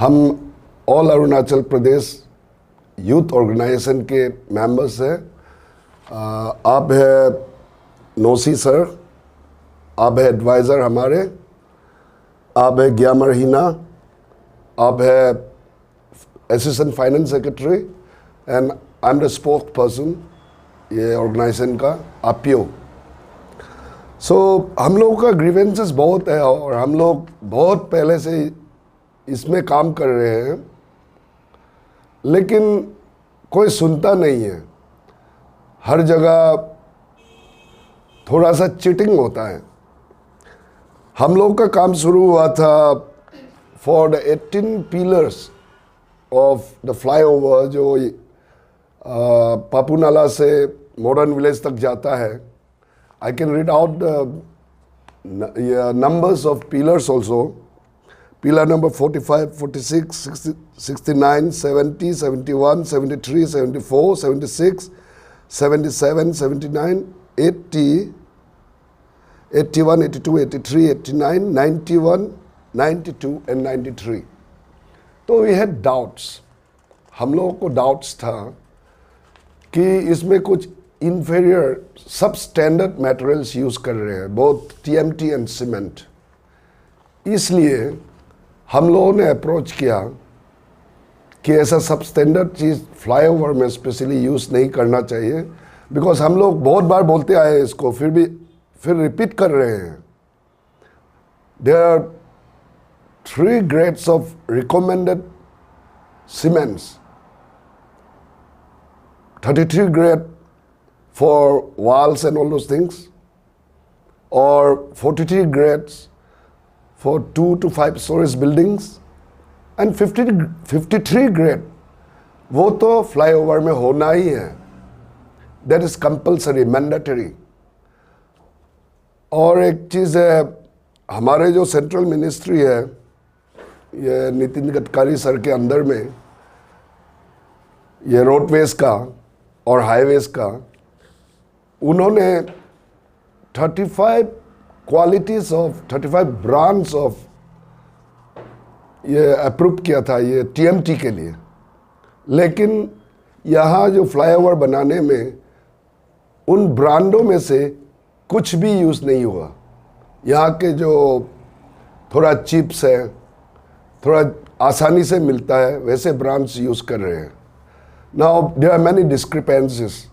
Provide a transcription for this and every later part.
हम all Arunachal Pradesh youth organisation के members हैं। आप है नोसी सर, आप है एडवाइज़र हमारे, आप है ग्यामर हीना, आप है assistant finance secretary and I am the spokes person ये ऑर्गेनाइजेशन का आपियो। सो हम लोगों का ग्रीवेंसेस बहुत है और हम लोग बहुत पहले से इसमें काम कर रहे हैं, लेकिन कोई सुनता नहीं है। हर जगह थोड़ा सा चीटिंग होता है। हम लोग का काम शुरू हुआ था for the 18 pillars of the flyover जो पापूनाला से मॉडर्न विलेज तक जाता है। I can read out the numbers of pillars also. Pillar number 45, 46, 60, 69, 70, 71, 73, 74, 76, 77, 79, 80, 81, 82, 83, 89, 91, 92 and 93. तो we had doubts. हम लोगों को डाउट्स था कि इसमें कुछ inferior substandard materials यूज़ कर रहे हैं, both TMT and cement. इसलिए हम लोगों ने अप्रोच किया कि ऐसा सब स्टैंडर्ड चीज़ फ्लाईओवर में स्पेशली यूज़ नहीं करना चाहिए, बिकॉज हम लोग बहुत बार बोलते आए इसको, फिर रिपीट कर रहे हैं। There are 3 grades of recommended cements, 33 grade for walls and all those things, or 43 grades for 2 to 5 stories buildings and 53 grade वो तो फ्लाईओवर में होना ही है। That is compulsory, mandatory. और एक चीज़ है, हमारे जो सेंट्रल मिनिस्ट्री है ये नितिन गडकरी सर के अंदर में, ये रोडवेज का और हाईवेज का, उन्होंने 35 क्वालिटीज ऑफ 35 ब्रांड्स ऑफ ये अप्रूव किया था ये टीएमटी के लिए। लेकिन यहाँ जो फ्लाईओवर बनाने में उन ब्रांडों में से कुछ भी यूज़ नहीं हुआ। यहाँ के जो थोड़ा चिप्स है, थोड़ा आसानी से मिलता है, वैसे ब्रांड्स यूज़ कर रहे हैं। Now there are many discrepancies,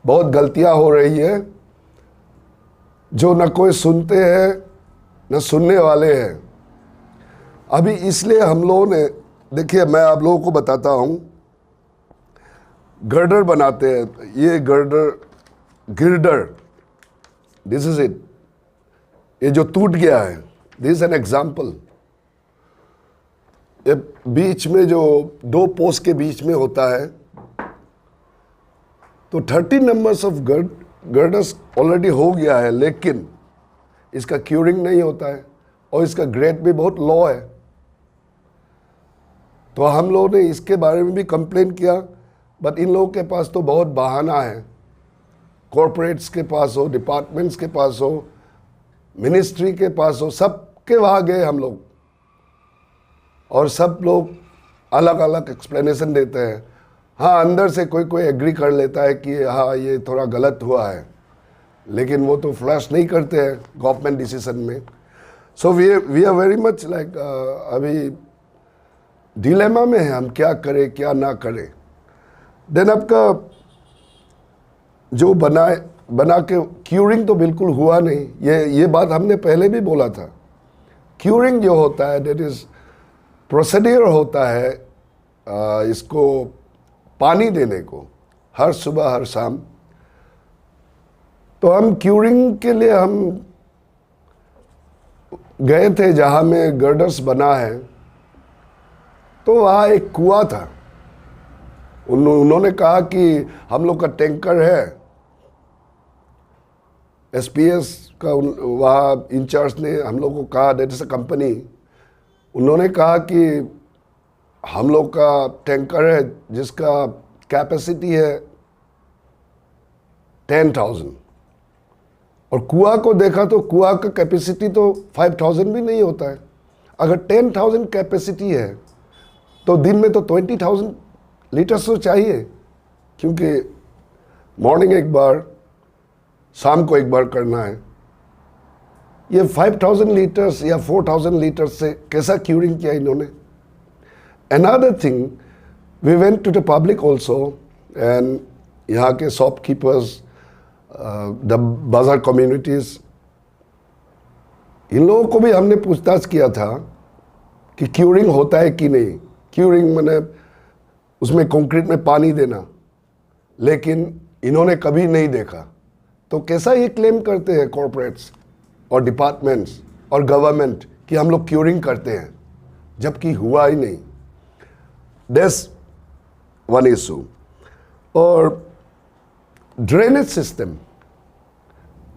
बहुत गलतियाँ हो रही है जो न कोई सुनते हैं न सुनने वाले हैं। अभी इसलिए हम लोगों ने, देखिए मैं आप लोगों को बताता हूँ, गर्डर बनाते हैं, ये गिरडर, दिस इज इट, ये जो टूट गया है, दिस इज एन एग्जाम्पल। ये बीच में जो 2 पोस्ट के बीच में होता है, तो 30 नंबर्स ऑफ गर्डर्स ऑलरेडी हो गया है, लेकिन इसका क्यूरिंग नहीं होता है और इसका ग्रेड भी बहुत लो है। तो हम लोगों ने इसके बारे में भी कंप्लेन किया, बट इन लोगों के पास तो बहुत बहाना है। कॉरपोरेट्स के पास हो, डिपार्टमेंट्स के पास हो, मिनिस्ट्री के पास हो, सबके वहाँ गए हम लोग और सब लोग अलग अलग एक्सप्लेनेशन देते हैं। हाँ, अंदर से कोई एग्री कर लेता है कि हाँ ये थोड़ा गलत हुआ है, लेकिन वो तो फ्लैश नहीं करते हैं गवर्नमेंट डिसीजन में। So we are very much like अभी डिलेमा में है, हम क्या करें क्या ना करें। देन आपका जो बना के क्यूरिंग तो बिल्कुल हुआ नहीं। ये बात हमने पहले भी बोला था। क्यूरिंग जो होता है दैट इज प्रोसीडियर होता है, इसको पानी देने को हर सुबह हर शाम। तो हम क्यूरिंग के लिए हम गए थे जहाँ में गर्डर्स बना है, तो वहाँ एक कुआं था। उन्होंने कहा कि हम लोग का टैंकर है, एसपीएस का वहाँ इंचार्ज ने हम लोग को कहा, दैट इज अ कंपनी, उन्होंने कहा कि हम लोग का टैंकर है जिसका कैपेसिटी है 10,000, और कुआं को देखा तो कुआं का कैपेसिटी तो 5,000 भी नहीं होता है। अगर 10,000 कैपेसिटी है तो दिन में तो 20,000 लीटर्स तो चाहिए, क्योंकि मॉर्निंग एक बार, शाम को एक बार करना है। ये 5,000 लीटर्स या 4,000 लीटर्स से कैसा क्यूरिंग किया इन्होंने। Another thing, we went to the public also, and यहाँ के शॉपकीपर्स, द बाजार कम्युनिटीज, इन लोगों को भी हमने पूछताछ किया था कि क्यूरिंग होता है कि नहीं। क्यूरिंग मैंने उसमें कंक्रीट में पानी देना, लेकिन इन्होंने कभी नहीं देखा। तो कैसा ये क्लेम करते हैं कॉरपोरेट्स और डिपार्टमेंट्स और गवर्नमेंट कि हम लोग क्यूरिंग करते हैं, जबकि हुआ ही नहीं। That's one issue. और ड्रेनेज सिस्टम,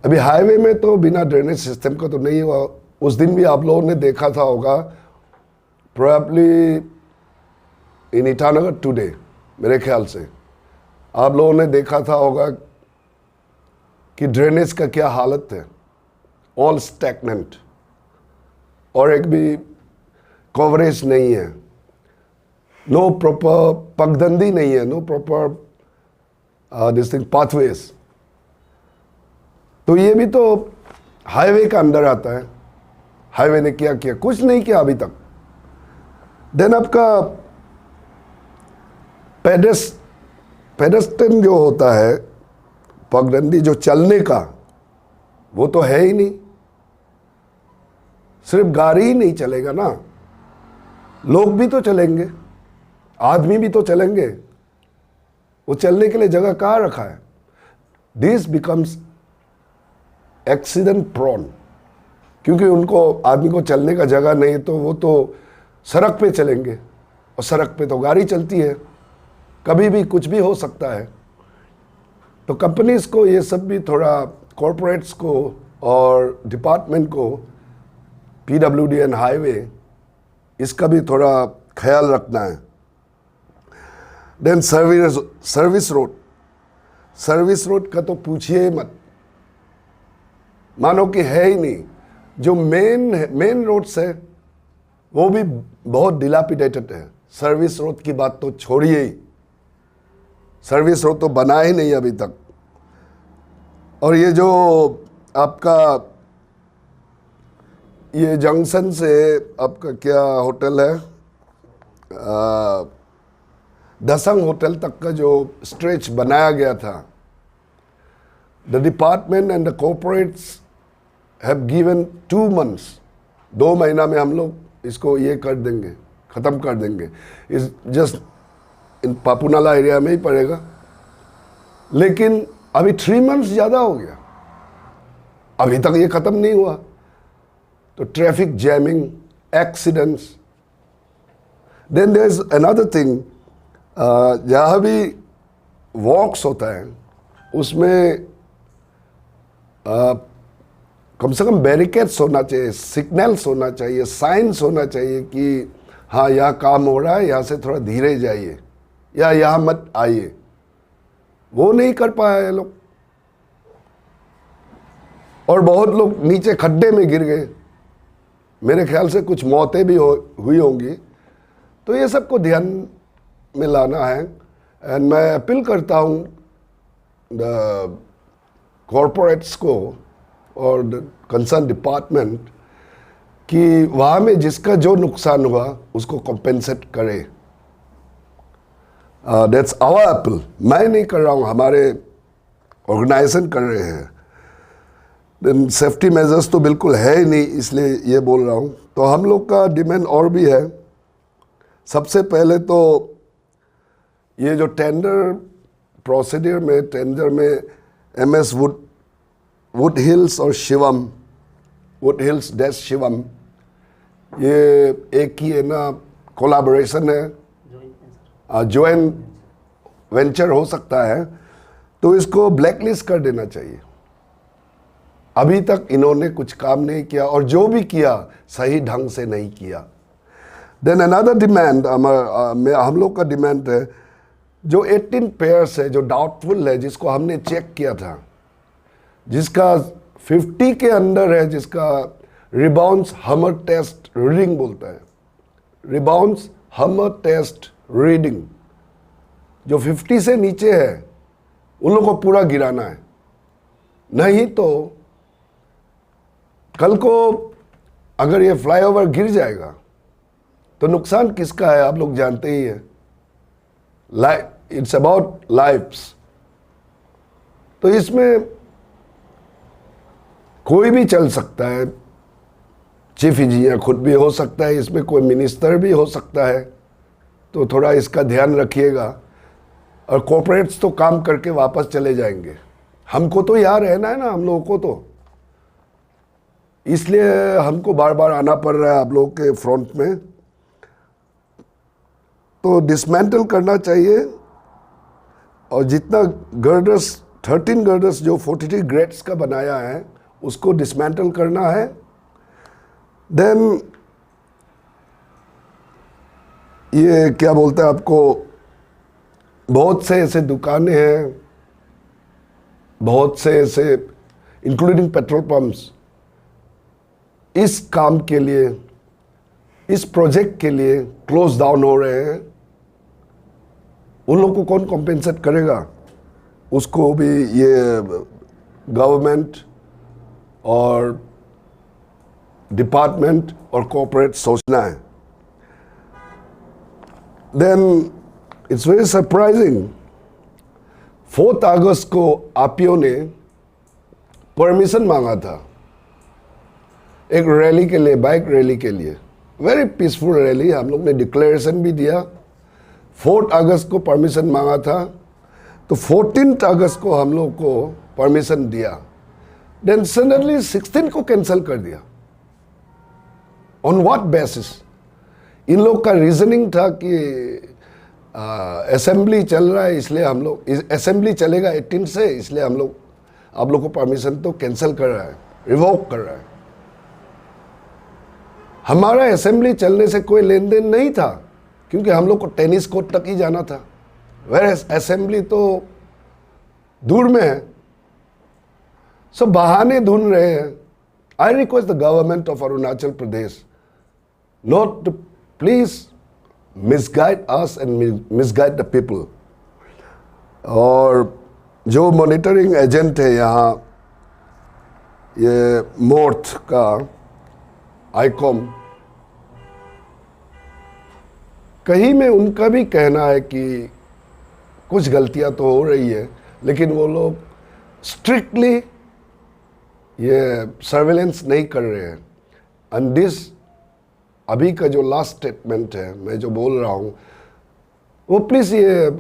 अभी हाईवे में तो बिना ड्रेनेज सिस्टम का तो नहीं हुआ। उस दिन भी आप लोगों ने देखा था होगा, प्रोबेबली इन ईटानगर टुडे, मेरे ख्याल से आप लोगों ने देखा था होगा कि ड्रेनेज का क्या हालत है। ऑल स्टैग्नेंट, और एक भी कवरेज नहीं है, नो प्रॉपर पगडंडी नहीं है, no proper this thing pathways. तो ये भी तो हाईवे का अंदर आता है। हाईवे ने क्या किया? कुछ नहीं किया अभी तक। देन आपका पेडेस्ट्रियन जो होता है, पगडंडी जो चलने का, वो तो है ही नहीं। सिर्फ गाड़ी ही नहीं चलेगा ना, लोग भी तो चलेंगे, आदमी भी तो चलेंगे। वो चलने के लिए जगह कहाँ रखा है? दिस बिकम्स एक्सीडेंट प्रोन, क्योंकि उनको, आदमी को चलने का जगह नहीं, तो वो तो सड़क पे चलेंगे, और सड़क पे तो गाड़ी चलती है, कभी भी कुछ भी हो सकता है। तो कंपनीज को ये सब भी थोड़ा, कॉरपोरेट्स को और डिपार्टमेंट को, पीडब्ल्यूडी एंड हाईवे, इसका भी थोड़ा ख्याल रखना है। देन सर्विस रोड का तो पूछिए मत, मानो कि है ही नहीं। जो मेन रोड्स है वो भी बहुत डिलापिडेटेड है। सर्विस रोड की बात तो छोड़िए ही, सर्विस रोड तो बना ही नहीं अभी तक। और ये जो आपका ये जंक्शन से आपका क्या होटल है, दसंग होटल तक का जो स्ट्रेच बनाया गया था, the department and the corporates have given 2 months, 2 महीना में हम लोग इसको ये कर देंगे, ख़त्म कर देंगे। इस जस्ट इन पापुनाला एरिया में ही पड़ेगा, लेकिन अभी 3 months ज़्यादा हो गया, अभी तक ये ख़त्म नहीं हुआ। तो traffic jamming, accidents. Then there is another thing, जहाँ भी वॉक्स होता है उसमें कम से कम बैरिकेड्स होना चाहिए, सिग्नल्स होना चाहिए, साइंस होना चाहिए कि हाँ यहाँ काम हो रहा है, यहाँ से थोड़ा धीरे जाइए या यहाँ मत आइए। वो नहीं कर पाए लोग, और बहुत लोग नीचे खड्डे में गिर गए। मेरे ख्याल से कुछ मौतें भी हुई होंगी। तो ये सबको ध्यान में लाना है। एंड मैं अपील करता हूँ द कॉरपोरेट्स को और द कंसर्न डिपार्टमेंट कि वहाँ में जिसका जो नुकसान हुआ उसको कॉम्पेंसेट करे। That's our appeal. मैं नहीं कर रहा हूँ, हमारे ऑर्गेनाइजेशन कर रहे हैं। देन सेफ्टी मेजर्स तो बिल्कुल है ही नहीं, इसलिए ये बोल रहा हूँ। तो हम लोग का डिमांड और भी है। सबसे पहले तो ये जो टेंडर प्रोसीड्यूर में, टेंडर में MS वुड हिल्स और Shivam, would hills dash Shivam, ये एक ही है ना, कोलैबोरेशन है, जॉइंट वेंचर हो सकता है। तो इसको ब्लैकलिस्ट कर देना चाहिए। अभी तक इन्होंने कुछ काम नहीं किया, और जो भी किया सही ढंग से नहीं किया। देन अनदर डिमांड, हम लोग का डिमांड है, जो 18 पेयर्स है जो डाउटफुल है, जिसको हमने चेक किया था, जिसका 50 के अंदर है, जिसका रिबाउंस हमर टेस्ट रीडिंग बोलता है, रिबाउंस हमर टेस्ट रीडिंग जो 50 से नीचे है उन लोगों को पूरा गिराना है, नहीं तो कल को अगर ये फ्लाईओवर गिर जाएगा तो नुकसान किसका है आप लोग जानते ही हैं। It's about lifes. तो इसमें कोई भी चल सकता है, चीफ इंजीनियर खुद भी हो सकता है, इसमें कोई मिनिस्टर भी हो सकता है, तो थोड़ा इसका ध्यान रखिएगा। और कॉर्पोरेट्स तो काम करके वापस चले जाएंगे, हमको तो यहाँ रहना है ना, हम लोगों को तो, इसलिए हमको बार बार आना पड़ रहा है आप लोगों के फ्रंट में। तो डिसमेंटल करना चाहिए और जितना गर्डर्स 13 गर्डर्स जो 43 ग्रेड्स का बनाया है उसको डिसमेंटल करना है। देन ये क्या बोलते हैं आपको, बहुत से ऐसे दुकानें हैं, बहुत से ऐसे इंक्लूडिंग पेट्रोल पंप्स इस काम के लिए, इस प्रोजेक्ट के लिए क्लोज डाउन हो रहे हैं। उन लोगों को कौन कॉम्पेंसेट करेगा, उसको भी ये गवर्नमेंट और डिपार्टमेंट और कॉर्पोरेट सोचना है। देन इट्स वेरी सरप्राइजिंग, 4 अगस्त को आरपीओ ने परमिशन मांगा था एक रैली के लिए, बाइक रैली के लिए, वेरी पीसफुल रैली। हम लोग ने डिक्लेरेशन भी दिया, 4 अगस्त को परमिशन मांगा था, तो 14 अगस्त को हम लोग को परमिशन दिया। देन सडनली 16 को कैंसिल कर दिया। On what basis? इन लोग का रीजनिंग था कि असेंबली चल रहा है, इसलिए हम लोग, असेंबली चलेगा 18 से, इसलिए हम लोग आप लोग को परमिशन तो कैंसिल कर रहा है, रिवोक कर रहा है। हमारा असेंबली चलने से कोई लेन देन नहीं था, क्योंकि हम लोग को टेनिस कोर्ट तक ही जाना था, वेयर असेंबली तो दूर में है। सब बहाने ढूंढ रहे हैं। I request the government of Arunachal Pradesh not to please misguide us and misguide the people. और जो मॉनिटरिंग एजेंट है यहाँ, ये मोर्थ का आईकॉम, कहीं में उनका भी कहना है कि कुछ गलतियां तो हो रही है, लेकिन वो लोग स्ट्रिक्टली ये सर्वेलेंस नहीं कर रहे हैं। एंड दिस अभी का जो लास्ट स्टेटमेंट है, मैं जो बोल रहा हूँ, वो प्लीज़ ये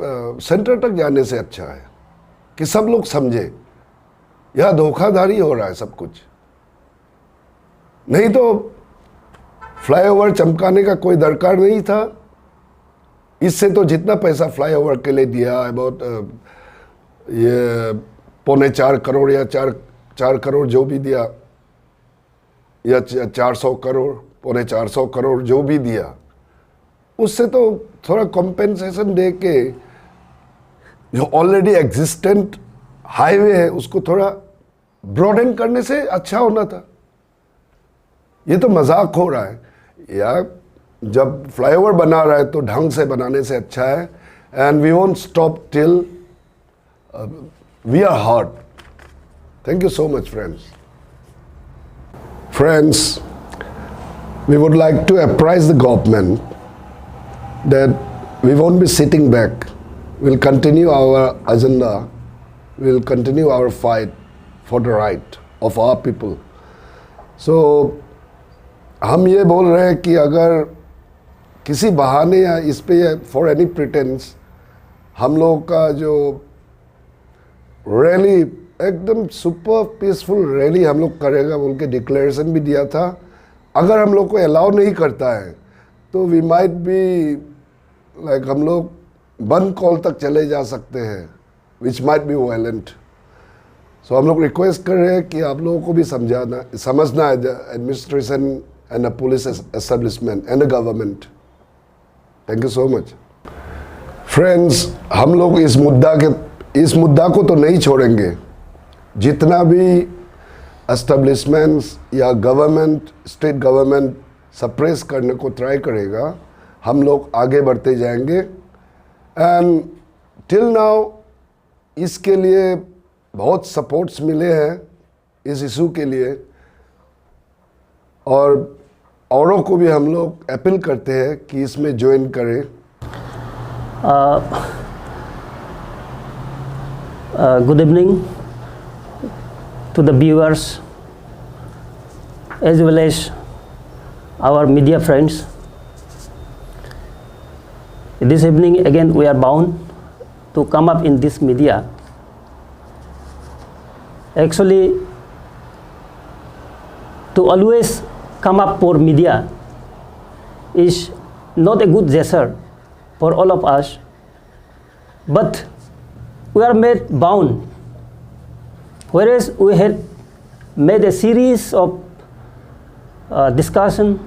सेंटर तक जाने से अच्छा है कि सब लोग समझे यह धोखाधड़ी हो रहा है सब कुछ। नहीं तो फ्लाईओवर चमकाने का कोई दरकार नहीं था। इससे तो जितना पैसा फ्लाईओवर के लिए दिया, अबाउट ये 4.25 करोड़ या 4 करोड़ जो भी दिया, या 400 करोड़, 450 करोड़ जो भी दिया, उससे तो थोड़ा कॉम्पेंसेशन दे के जो ऑलरेडी एग्जिस्टेंट हाईवे है उसको थोड़ा ब्रॉडन करने से अच्छा होना था। ये तो मजाक हो रहा है यार, जब फ्लाईओवर बना रहा है तो ढंग से बनाने से अच्छा है। And we won't stop till we are hurt. Thank you so much friends, we would like to apprise the government that we won't be sitting back. We'll continue our agenda. We'll continue our fight for the right of our people. So, हम ये बोल रहे हैं कि अगर किसी बहाने या इस पे फॉर एनी प्रिटेंस हम लोग का जो रैली एकदम सुपर पीसफुल रैली हम लोग करेगा बोल के डिक्लेरेशन भी दिया था, अगर हम लोग को अलाउ नहीं करता है तो वी माइट बी लाइक हम लोग बंद कॉल तक चले जा सकते हैं, विच माइट बी वायलेंट। सो हम लोग रिक्वेस्ट कर रहे हैं कि आप लोगों को भी समझना है administration and the police establishment and the government. Thank you so much friends. हम लोग इस मुद्दा को तो नहीं छोड़ेंगे। जितना भी एस्टेब्लिशमेंट्स या गवर्नमेंट, स्टेट गवर्नमेंट सप्रेस करने को ट्राई करेगा, हम लोग आगे बढ़ते जाएंगे। एंड टिल नाउ इसके लिए बहुत सपोर्ट्स मिले हैं इस इशू के लिए, और औरों को भी हम लोग अपील करते हैं कि इसमें ज्वाइन करें। Good evening to the viewers as well as our media friends. This evening again we are bound to come up in this media. Actually, to always come up for media is not a good gesture for all of us, but we are made bound, whereas we had made a series of discussion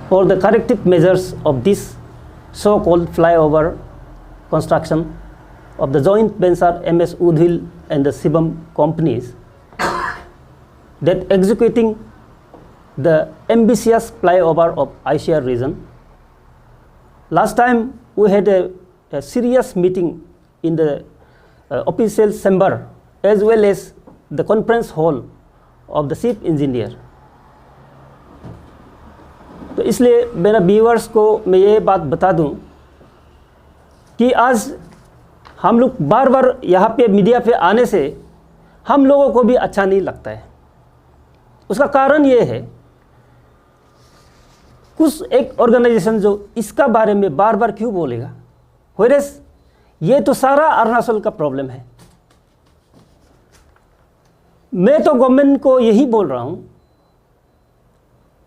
for the corrective measures of this so-called flyover construction of the joint venture MS Woodville and the Shivam companies that executing the ambitious flyover of ICR region. Last time we had a serious meeting in the official chamber as well as the conference hall of the chief engineer. तो इसलिए मेरा viewers को मैं ये बात बता दूं कि आज हम लोग बार बार यहाँ पे मीडिया पे आने से हम लोगों को भी अच्छा नहीं लगता है। उसका कारण ये है, कुछ एक ऑर्गेनाइजेशन जो इसका बारे में बार बार क्यों बोलेगा, व्हेयरएज ये तो सारा अरुणाचल का प्रॉब्लम है। मैं तो गवर्नमेंट को यही बोल रहा हूँ,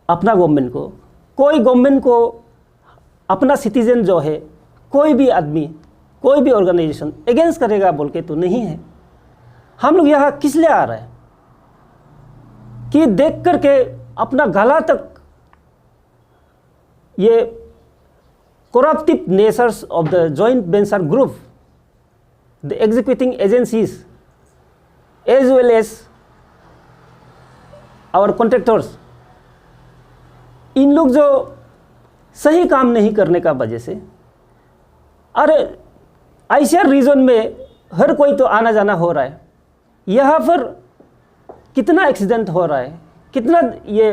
अपना गवर्नमेंट को, कोई गवर्नमेंट को अपना सिटीजन जो है, कोई भी आदमी, कोई भी ऑर्गेनाइजेशन अगेंस्ट करेगा बोल के तो नहीं है। हम लोग यहाँ किस लिए आ रहे हैं कि देख करके अपना गला तक ये corruptive natures of the joint venture group, the executing agencies as well as our contractors, इन लोग जो सही काम नहीं करने का वजह से, अरे ICR रीजन में हर कोई तो आना जाना हो रहा है, यहाँ पर कितना एक्सीडेंट हो रहा है, कितना ये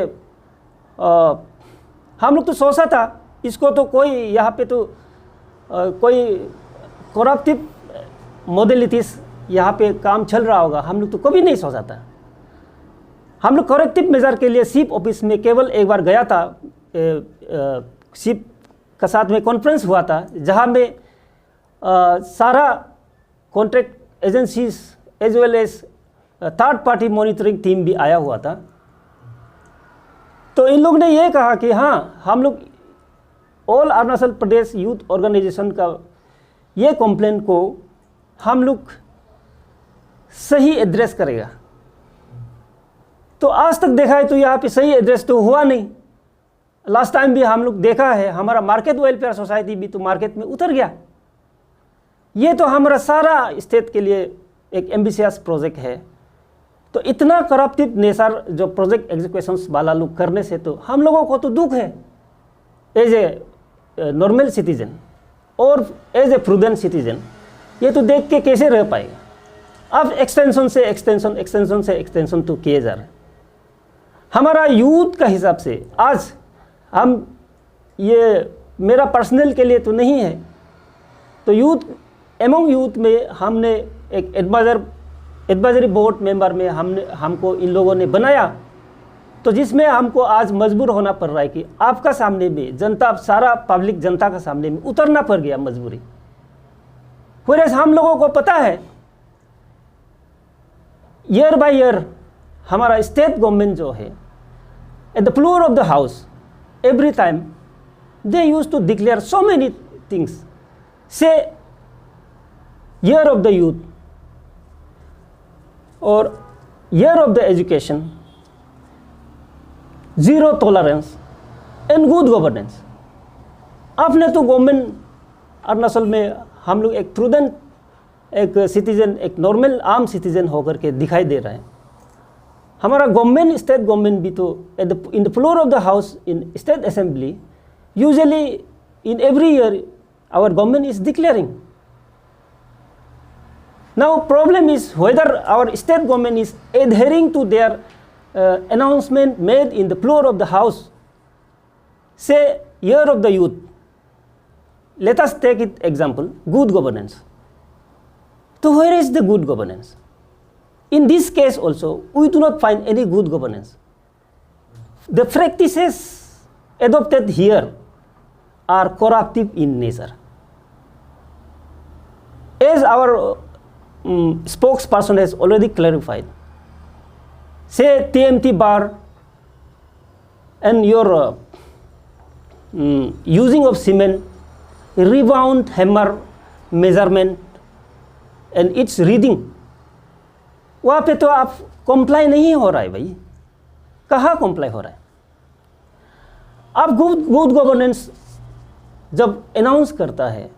हम लोग तो सोचा था इसको तो कोई यहाँ पे तो कोई करप्टिव मोडेलिटीज यहाँ पे काम चल रहा होगा, हम लोग तो कभी नहीं सोचा था। हम लोग करेक्टिव मेजर के लिए चीफ ऑफिस में केवल एक बार गया था, चीफ का साथ में कॉन्फ्रेंस हुआ था, जहाँ में सारा contract agencies as well as third party monitoring team भी आया हुआ था। तो इन लोग ने ये कहा कि हाँ, हम लोग all Arunachal Pradesh youth organisation का ये कंप्लेन को हम लोग सही एड्रेस करेगा। तो आज तक देखा है तो यहाँ पे सही एड्रेस तो हुआ नहीं। लास्ट टाइम भी हम लोग देखा है, हमारा मार्केट वेलफेयर सोसाइटी भी तो मार्केट में उतर गया। ये तो हमारा सारा स्टेट के लिए एक एम्बिशियस प्रोजेक्ट है। तो इतना करप्टिव नेचर जो प्रोजेक्ट एग्जीक्यूशंस वाला लोग करने से तो हम लोगों को तो दुख है एज ए नॉर्मल सिटीजन और एज ए प्रूडेंट सिटीजन। ये तो देख के कैसे रह पाएगा। अब एक्सटेंशन से एक्सटेंशन तो किए जा रहे हैं। हमारा यूथ का हिसाब से आज हम, ये मेरा पर्सनल के लिए तो नहीं है, तो यूथ एमंग यूथ में हमने एक एडवाइजरी बोर्ड मेंबर में हमको इन लोगों ने बनाया, तो जिसमें हमको आज मजबूर होना पड़ रहा है कि आपका सामने में जनता, सारा पब्लिक जनता का सामने में उतरना पड़ गया मजबूरी। व्हेयरएज हम लोगों को पता है ईयर बाय ईयर हमारा स्टेट गवर्नमेंट जो है at the floor of the house every time they use to declare so many things, say year of the youth और year of the education, zero tolerance and good governance. आपने तो government Arunachal में हम लोग एक prudent, एक citizen, एक normal आम सिटीजन होकर के दिखाई दे रहा है। हमारा गवर्नमेंट, स्टेट गवर्नमेंट भी तो in the floor of the house in state assembly usually in every year our government is declaring. Now problem is whether our state government is adhering to their announcement made in the floor of the house. Say year of the youth. Let us take it example, good governance. So where is the good governance? In this case also, we do not find any good governance. The practices adopted here are corruptive in nature. As our spokesperson has already clarified, say TMT bar and your using of cement, rebound hammer measurement and its reading, वहाँ पे तो आप comply नहीं हो रहा है भाई, कहाँ कंप्लाई हो रहा है? आप गुड गवर्नेंस जब अनाउंस करता है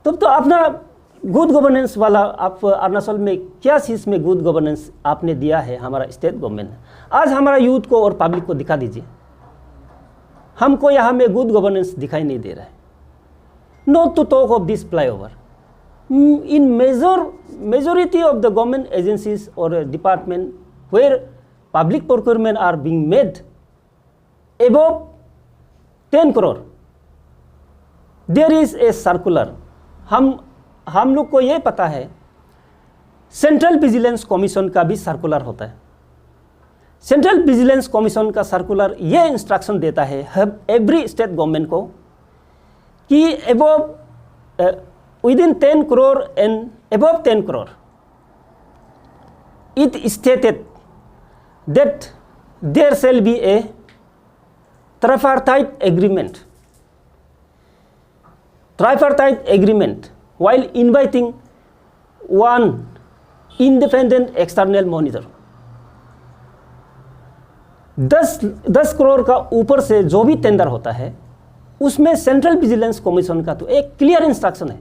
तब तो अपना गुड गवर्नेंस वाला आप अरुणाचल में क्या चीज़ में गुड गवर्नेंस आपने दिया है हमारा स्टेट गवर्नमेंट ने, आज हमारा यूथ को और पब्लिक को दिखा दीजिए। हमको यहाँ में गुड गवर्नेंस दिखाई नहीं दे रहा है। Not to talk of this flyover, in majority of the government agencies or department where public procurement are being made above 10 crore, there is a circular. हम लोग को ये पता है सेंट्रल विजिलेंस कमीशन का भी सर्कुलर होता है। सेंट्रल विजिलेंस कमीशन का सर्कुलर ये इंस्ट्रक्शन देता है एवरी स्टेट गवर्नमेंट को कि above within 10 crore and above 10 crore, it stated that there shall be a tripartite agreement. Tripartite agreement while inviting one independent external monitor. 10 crore का ऊपर से जो भी टेंडर होता है उसमें सेंट्रल विजिलेंस कमीशन का तो एक क्लियर इंस्ट्रक्शन है।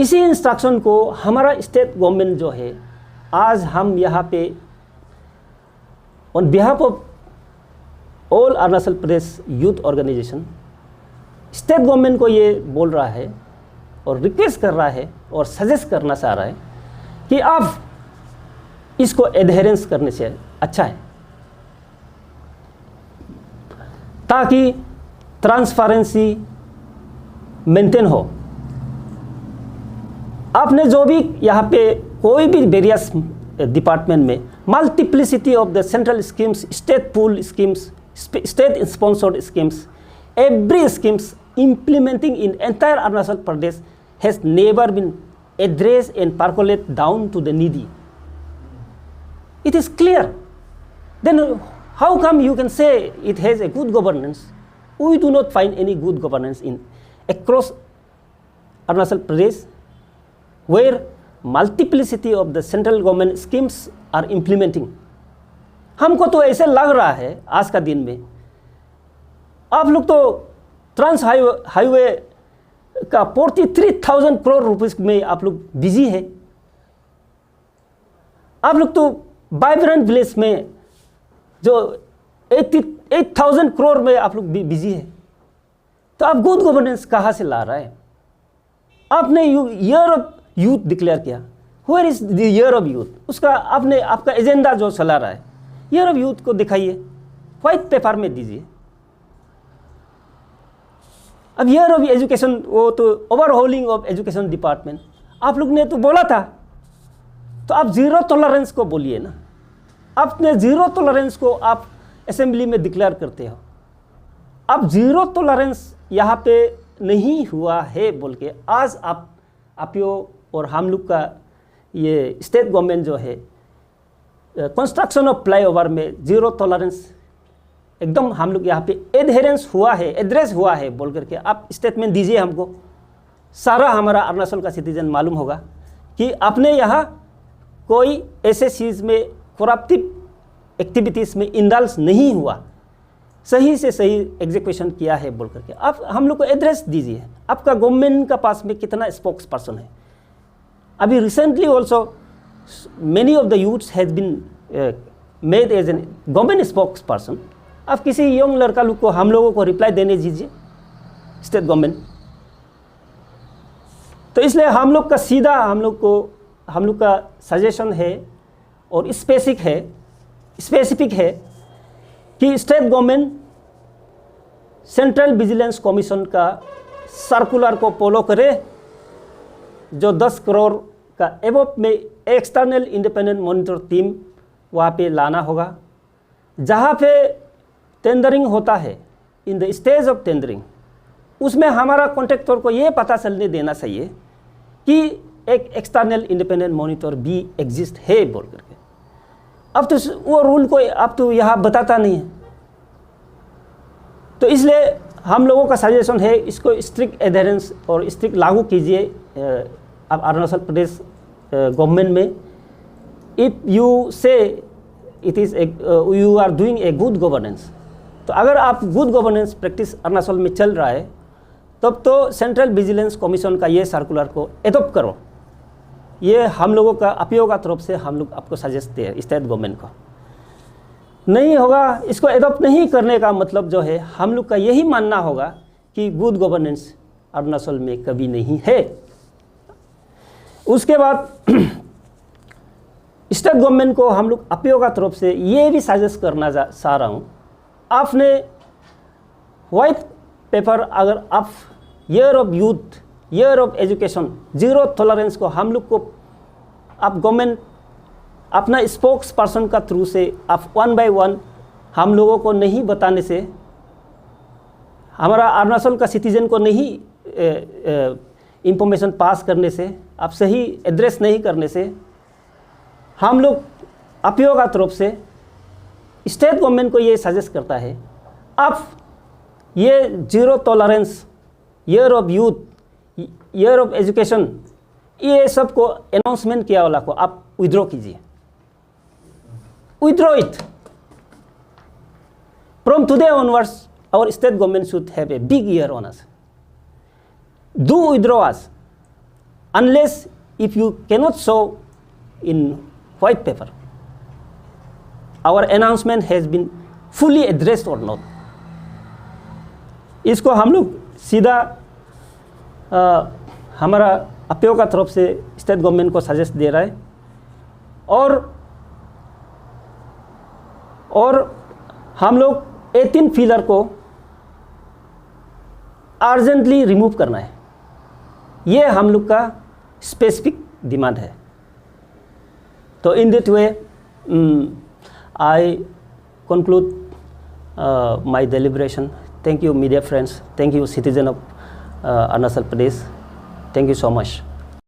इसी इंस्ट्रक्शन को हमारा स्टेट गवर्नमेंट जो है, आज हम यहाँ पे on behalf of all Arunachal Pradesh youth organisation state government को ये बोल रहा है और रिक्वेस्ट कर रहा है और सजेस्ट करना चाह रहा है कि आप इसको एडहेरेंस करने से अच्छा है, ताकि ट्रांसपेरेंसी मेंटेन हो। आपने जो भी यहाँ पे कोई भी वेरियस डिपार्टमेंट में multiplicity of the central schemes, state pool schemes, state sponsored schemes, every schemes implementing in entire Arunachal Pradesh has never been addressed and percolate down to the needy. It is clear. Then how come you can say it has a good governance? We do not find any good governance in across Arunachal Pradesh where multiplicity of the central government schemes are implementing. हमको तो ऐसे लग रहा है आज का दिन में, आप लोग तो ट्रांस हाईवे का 43,000 करोड़ रुपीस में आप लोग बिजी है। आप लोग तो वाइब्रेंट विलेज में जो 88,000 करोड़ में आप लोग बिजी है। तो आप गुड गवर्नेंस कहाँ से ला रहा है? आपने ईयर ऑफ यूथ डिक्लेयर किया, where is the year of youth? उसका आपने आपका एजेंडा जो चला रहा है, ईयर ऑफ यूथ को दिखाइए, व्हाइट पेपर में दीजिए। अब ईयर ऑफ एजुकेशन, वो तो ओवरहोलिंग ऑफ एजुकेशन डिपार्टमेंट आप लोग ने तो बोला था, तो आप जीरो टॉलरेंस को बोलिए ना। आपने जीरो टॉलरेंस को आप असेंबली में डिक्लेयर करते हो, अब जीरो टॉलरेंस यहाँ पे नहीं हुआ है बोल के आज आप और हम लोग का ये स्टेट गवर्नमेंट जो है कंस्ट्रक्शन ऑफ फ्लाईओवर में जीरो टॉलरेंस एकदम हम लोग यहाँ पे एडहेरेंस हुआ है, एड्रेस हुआ है बोल करके आप स्टेटमेंट दीजिए हमको। सारा हमारा अरुणाचल का सिटीजन मालूम होगा कि आपने यहाँ कोई ऐसे चीज़ में करप्टिव एक्टिविटीज़ में इंडल्ज नहीं हुआ, सही से सही एग्जीक्यूशन किया है बोल करके आप हम लोग को एड्रेस दीजिए। आपका गवर्नमेंट का पास में कितना स्पोक्स पर्सन है? अभी recently also many of the youths has been made as an government spokes person आप किसी यंग लड़का लोग को हम लोगों को रिप्लाई देने दीजिए स्टेट गवर्नमेंट। तो इसलिए हम लोग का सीधा हम लोग का सजेशन है और स्पेसिफिक है कि state government central vigilance commission का सर्कुलर को फॉलो करे, जो 10 करोड़ का एबव में एक्सटर्नल इंडिपेंडेंट मॉनिटर टीम वहाँ पे लाना होगा। जहाँ पे टेंडरिंग होता है, in the stage of tendering, उसमें हमारा कॉन्ट्रैक्टर को ये पता चलने देना चाहिए कि एक एक्सटर्नल इंडिपेंडेंट मॉनिटर भी एग्जिस्ट है बोल करके। अब तो वो रूल को अब तो यहाँ बताता नहीं है। तो इसलिए हम लोगों का सजेशन है, इसको स्ट्रिक्ट एडहेरेंस और स्ट्रिक्ट लागू कीजिए अब अरुणाचल प्रदेश गवर्नमेंट में। If you say it is you are doing a good governance, तो अगर आप गुड गवर्नेंस प्रैक्टिस अरुणाचल में चल रहा है, तब तो सेंट्रल विजिलेंस कमीशन का ये सर्कुलर को एडॉप्ट करो। ये हम लोगों का अपीओ का तरफ से हम लोग आपको सजेस्ट दे स्टेट गवर्नमेंट को। नहीं होगा, इसको एडॉप्ट नहीं करने का मतलब जो है, हम लोग का यही मानना होगा कि गुड गवर्नेंस अरुणाचल में कभी नहीं है। उसके बाद स्टेट गवर्नमेंट को हम लोग अपीओ का तरफ से ये भी सजेस्ट करना चाह रहा हूँ, आपने वाइट पेपर अगर आप year of youth, year of education, zero tolerance को हम लोग को आप गवर्नमेंट अपना स्पोक्स पर्सन का थ्रू से आप 1 by 1 हम लोगों को नहीं बताने से, हमारा अरुणाचल का सिटीजन को नहीं इंफॉर्मेशन पास करने से, आप सही एड्रेस नहीं करने से, हम लोग अपीओ का तरफ से स्टेट गवर्नमेंट को ये सजेस्ट करता है, आप ये zero tolerance, year of youth, year of education, ये सब को अनाउंसमेंट किया वाला को आप विड्रॉ कीजिए। Withdraw it. From today onwards, our state government should have a big ear on us. Do withdraw us, unless if you cannot show in white paper our announcement has been fully addressed or not. इसको हम लोग सीधा हमारा अपीओ का तरफ से state government को suggest दे रहा है। और हम लोग 18 फिलर को अर्जेंटली रिमूव करना है, ये हम लोग का स्पेसिफिक डिमांड है। तो in that way I conclude my deliberation. Thank you media friends, thank you citizen of Arunachal Pradesh, thank you so much.